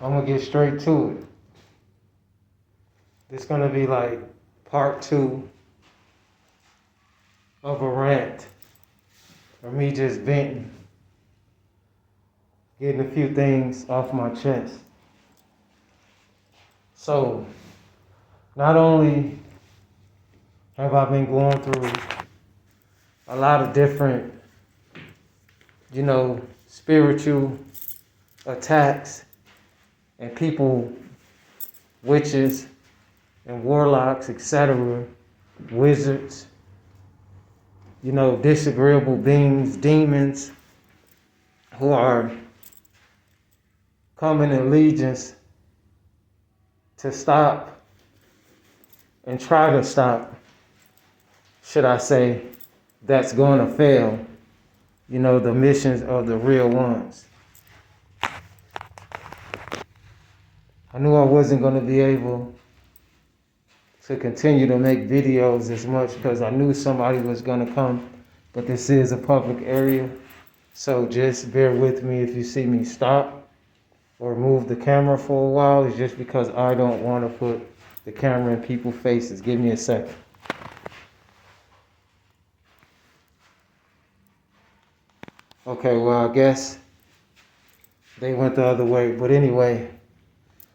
I'm gonna get straight to it. This gonna be like part two of a rant, or me just venting, getting a few things off my chest. So, not only have I been going through a lot of different, spiritual attacks and people, witches and warlocks, etc., wizards, disagreeable beings, demons, who are coming in allegiance to stop and try to stop, should I say, that's going to fail, the missions of the real ones. I knew I wasn't going to be able to continue to make videos as much because I knew somebody was going to come, but this is a public area, so just bear with me if you see me stop or move the camera for a while. It's just because I don't want to put the camera in people's faces. Give me a second. Okay, well, I guess they went the other way, but anyway.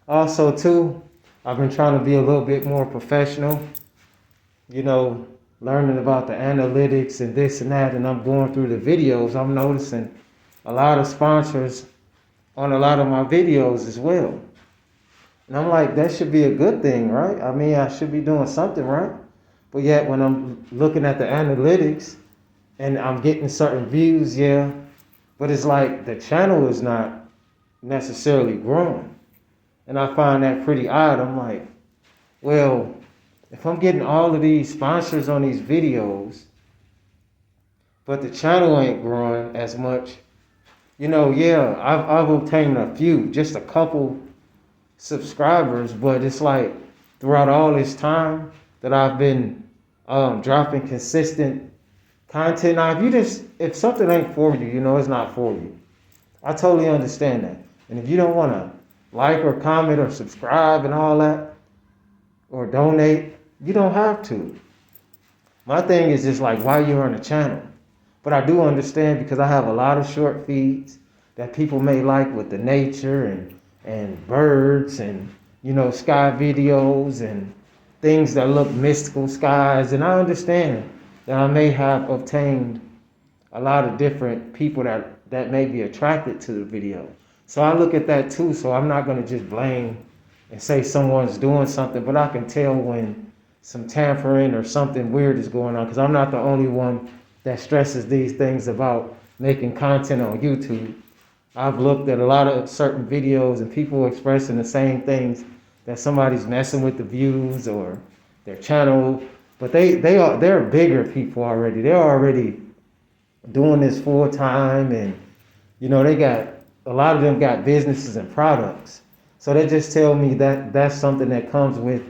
Also, too, I've been trying to be a little bit more professional, learning about the analytics and this and that, and I'm going through the videos. I'm noticing a lot of sponsors on a lot of my videos as well. And I'm like, that should be a good thing, right? I mean, I should be doing something, right? But yet, when I'm looking at the analytics and I'm getting certain views, yeah, but it's like the channel is not necessarily growing. And I find that pretty odd. I'm like, well, if I'm getting all of these sponsors on these videos, but the channel ain't growing as much, yeah, I've obtained a few, just a couple subscribers, but it's like throughout all this time that I've been dropping consistent content. Now, if something ain't for you, it's not for you. I totally understand that. And if you don't want to like or comment or subscribe and all that, or donate, you don't have to. My thing is just like why you're on the channel. But I do understand because I have a lot of short feeds that people may like with the nature and birds and, sky videos and things that look mystical skies. And I understand that I may have obtained a lot of different people that may be attracted to the video. So I look at that too, so I'm not going to just blame and say someone's doing something, but I can tell when some tampering or something weird is going on, because I'm not the only one that stresses these things about making content on YouTube. I've looked at a lot of certain videos and people expressing the same things, that somebody's messing with the views or their channel, but they're bigger people already. They're already doing this full time, and they got a lot of them got businesses and products. So they just tell me that that's something that comes with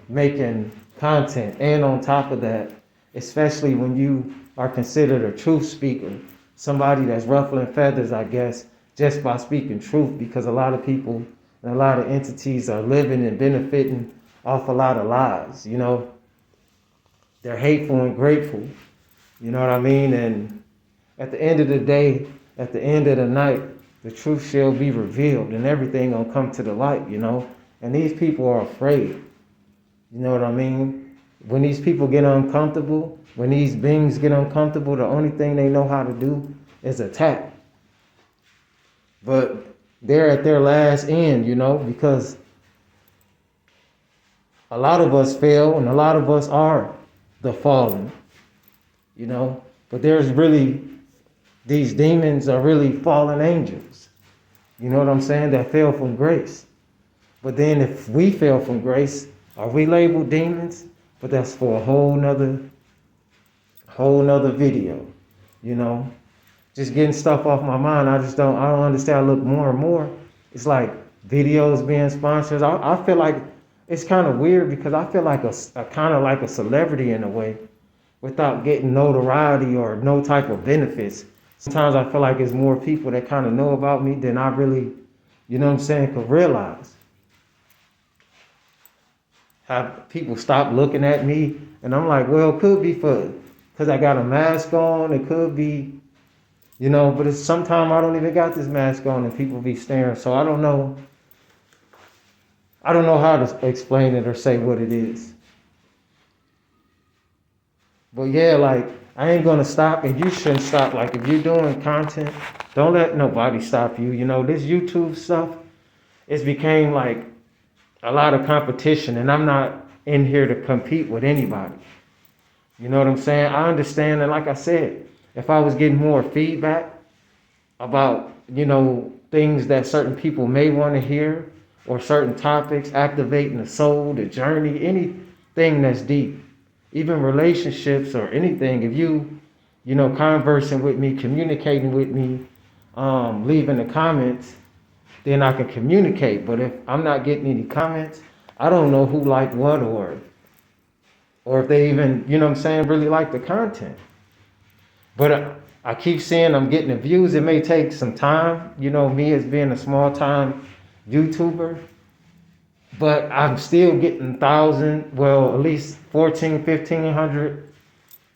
making content. And on top of that, especially when you are considered a truth speaker, somebody that's ruffling feathers, I guess, just by speaking truth, because a lot of people and a lot of entities are living and benefiting off a lot of lies. They're hateful and grateful. You know what I mean? And at the end of the day, at the end of the night, the truth shall be revealed and everything gonna come to the light, And these people are afraid. You know what I mean? When these people get uncomfortable, when these beings get uncomfortable, the only thing they know how to do is attack. But they're at their last end, because a lot of us fail and a lot of us are the fallen, But there's really, these demons are really fallen angels. You know what I'm saying? That fell from grace. But then if we fell from grace, are we labeled demons? But that's for a whole nother video, Just getting stuff off my mind. I don't understand. I look more and more. It's like videos being sponsored. I feel like it's kind of weird because I feel like a kind of like a celebrity in a way without getting notoriety or no type of benefits. Sometimes I feel like it's more people that kind of know about me than I really you know what I'm saying, could realize. How people stop looking at me, and I'm like, well, it could be because I got a mask on. It could be, but it's sometimes I don't even got this mask on, and people be staring. So I don't know. I don't know how to explain it or say what it is. But yeah, like, I ain't gonna stop, and you shouldn't stop. Like, if you're doing content, don't let nobody stop you. This YouTube stuff, it's became like a lot of competition, and I'm not in here to compete with anybody. You know what I'm saying? I understand, and like I said, if I was getting more feedback about, things that certain people may want to hear, or certain topics, activating the soul, the journey, anything that's deep, even relationships or anything, if you, conversing with me, communicating with me, leaving the comments, then I can communicate. But if I'm not getting any comments, I don't know who liked what, or if they even, really like the content. But I keep saying I'm getting the views. It may take some time, me as being a small time YouTuber, but I'm still getting at least 1,500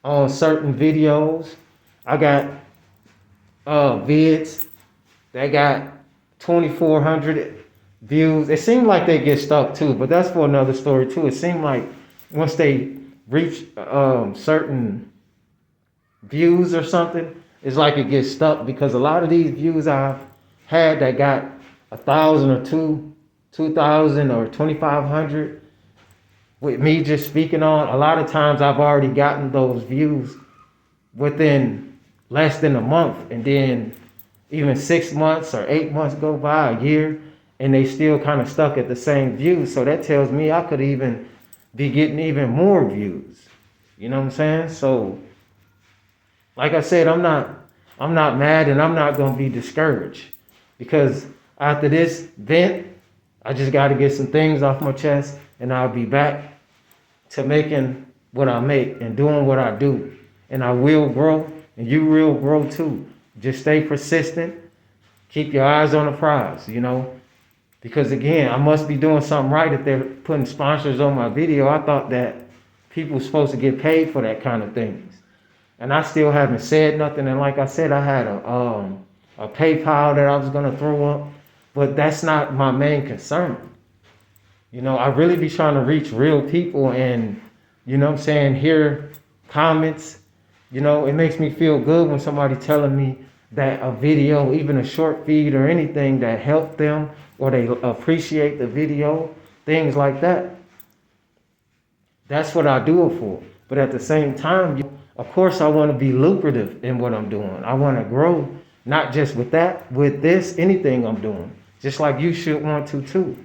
on certain videos. I got vids that got 2,400 views. It seemed like they get stuck too, but that's for another story too. It seemed like once they reach certain views or something, it's like it gets stuck, because a lot of these views I've had that got 1,000 or 2,000 or 2,500 with me just speaking on, a lot of times I've already gotten those views within less than a month, and then even 6 months or 8 months go by, a year, and they still kind of stuck at the same views. So that tells me I could even be getting even more views. You know what I'm saying? So, like I said, I'm not mad, and I'm not gonna be discouraged, because after this vent, I just got to get some things off my chest, and I'll be back to making what I make and doing what I do, and I will grow, and you will grow too. Just stay persistent. Keep your eyes on the prize, because again, I must be doing something right if they're putting sponsors on my video. I thought that people were supposed to get paid for that kind of things. And I still haven't said nothing. And like I said, I had a PayPal that I was going to throw up, but that's not my main concern. I really be trying to reach real people and, hear comments. It makes me feel good when somebody telling me that a video, even a short feed or anything that helped them, or they appreciate the video, things like that. That's what I do it for. But at the same time, of course, I want to be lucrative in what I'm doing. I want to grow, not just with that, with this, anything I'm doing. Just like you should want to too,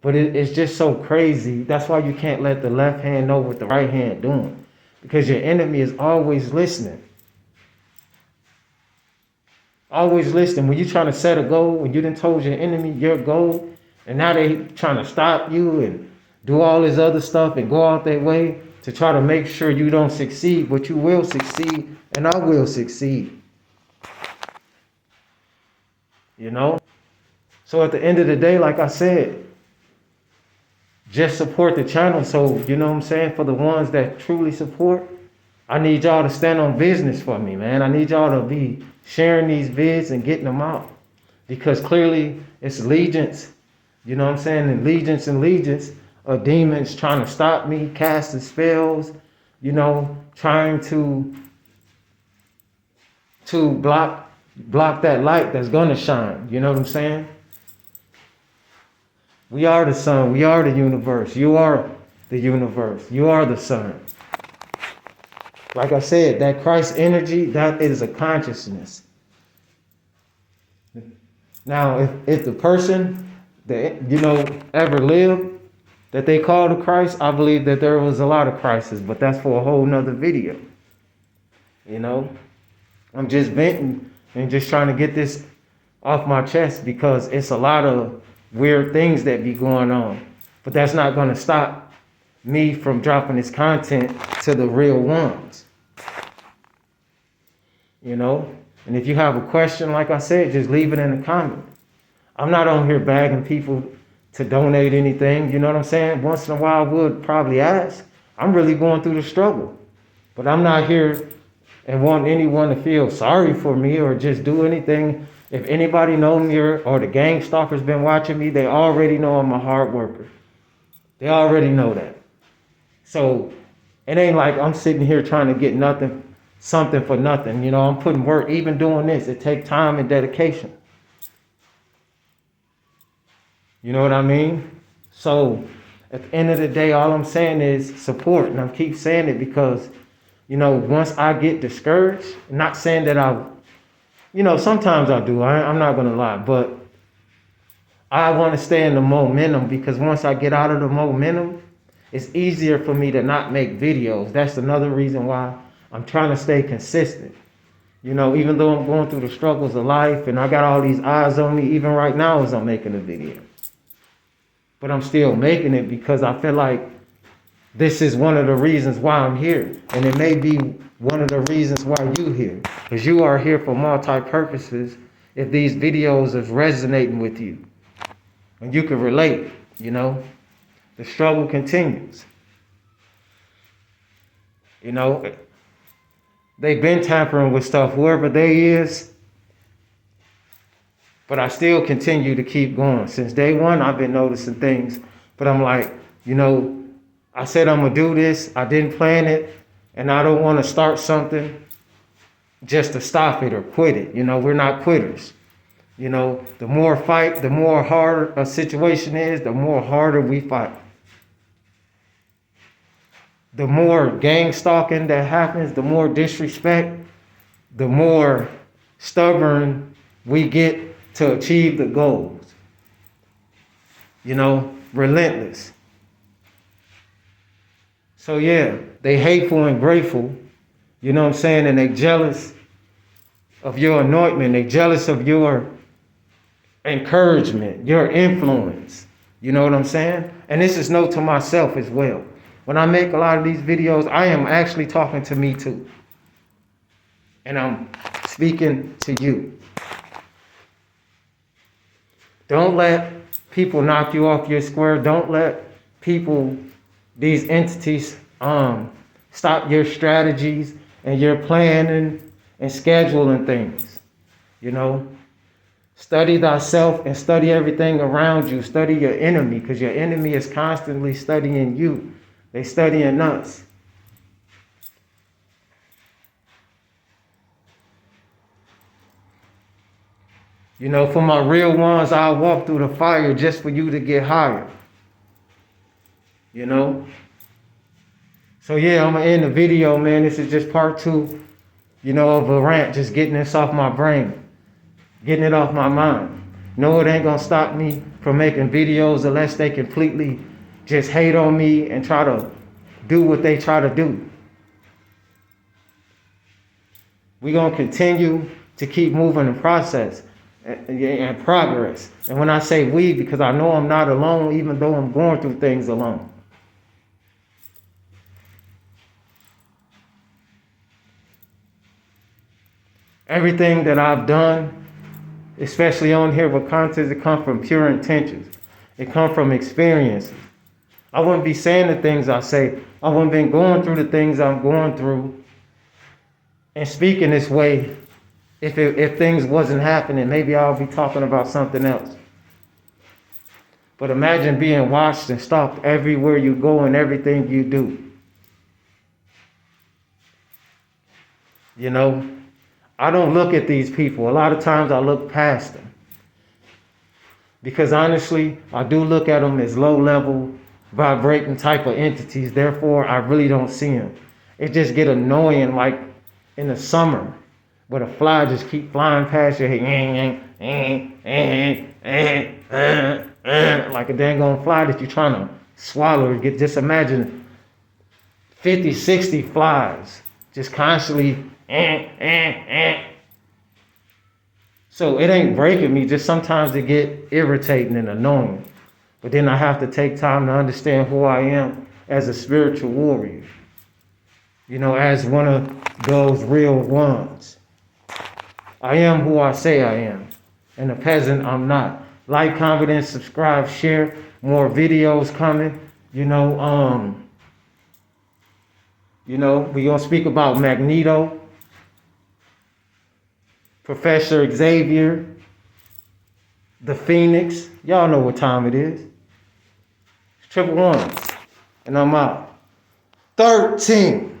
But it's just so crazy. That's why you can't let the left hand know what the right hand doing, because your enemy is always listening. Always listening. When you're trying to set a goal, when you done told your enemy your goal, and now they trying to stop you and do all this other stuff and go out their way to try to make sure you don't succeed, but you will succeed, and I will succeed. So at the end of the day, like I said, just support the channel. So, for the ones that truly support, I need y'all to stand on business for me, man. I need y'all to be sharing these vids and getting them out, because clearly it's legions, and legions of demons trying to stop me, casting spells, trying to block that light that's gonna shine. You know what I'm saying? We are the sun. We are the universe. You are the universe. You are the sun. Like I said, that Christ energy, that is a consciousness. Now, if the person that, ever lived that they called a Christ, I believe that there was a lot of crises, but that's for a whole nother video. I'm just venting and just trying to get this off my chest, because it's a lot of weird things that be going on. But that's not going to stop me from dropping this content to the real ones. And if you have a question, like I said, just leave it in the comment. I'm not on here begging people to donate anything. You know what I'm saying? Once in a while, I would probably ask. I'm really going through the struggle. But I'm not here and want anyone to feel sorry for me or just do anything. If anybody knows me or the gang stalker's been watching me, they already know I'm a hard worker. They already know that. So it ain't like I'm sitting here trying to get something for nothing. You know, I'm putting work. Even doing this, it takes time and dedication. You know what I mean? So at the end of the day, all I'm saying is support. And I keep saying it because, you know, once I get discouraged, not saying that sometimes I do. I'm not going to lie. But I want to stay in the momentum because once I get out of the momentum, it's easier for me to not make videos. That's another reason why I'm trying to stay consistent. You know, even though I'm going through the struggles of life and I got all these eyes on me, even right now as I'm making a video. But I'm still making it because I feel like this is one of the reasons why I'm here. And it may be one of the reasons why you're here. Because you are here for multi-purposes if these videos is resonating with you. And you can relate, you know. The struggle continues. You know, they've been tampering with stuff, whoever they is. But I still continue to keep going. Since day one, I've been noticing things. But I'm like, you know, I said I'm going to do this. I didn't plan it. And I don't want to start something just to stop it or quit it. You know, we're not quitters. You know, the more fight, the more harder a situation is, the more harder we fight. The more gang stalking that happens, the more disrespect, the more stubborn we get to achieve the goals. You know, relentless. So yeah, they hateful and grateful, you know what I'm saying? And they jealous of your anointment. They jealous of your encouragement, your influence. You know what I'm saying? And this is note to myself as well. When I make a lot of these videos, I am actually talking to me too. And I'm speaking to you. Don't let people knock you off your square. Don't let people, these entities, stop your strategies and your planning and scheduling things. You know, study thyself and study everything around you. Study your enemy because your enemy is constantly studying you. They studying us. You know, for my real ones, I'll walk through the fire just for you to get higher. You know? So yeah, I'm going to end the video, man. This is just part 2, you know, of a rant, just getting this off my brain, getting it off my mind. No, it ain't going to stop me from making videos unless they completely just hate on me and try to do what they try to do. We're going to continue to keep moving the process and progress. And when I say we, because I know I'm not alone, even though I'm going through things alone. Everything that I've done, especially on here with content, it comes from pure intentions. It comes from experiences. I wouldn't be saying the things I say. I wouldn't been going through the things I'm going through and speaking this way if things wasn't happening. Maybe I'll be talking about something else. But imagine being watched and stalked everywhere you go and everything you do. You know, I don't look at these people. A lot of times I look past them. Because honestly, I do look at them as low-level, vibrating type of entities. Therefore, I really don't see them. It just get annoying like in the summer where the fly just keep flying past your head. Like a dang on fly that you're trying to swallow. Just imagine 50, 60 flies just constantly. So it ain't breaking me, just sometimes it get irritating and annoying. But then I have to take time to understand who I am as a spiritual warrior. You know, as one of those real ones. I am who I say I am. And a peasant, I'm not. Like, comment, and subscribe. Share. More videos coming. You know, we're gonna speak about Magneto, Professor Xavier, the Phoenix. Y'all know what time it is. It's 111. And I'm out. 13.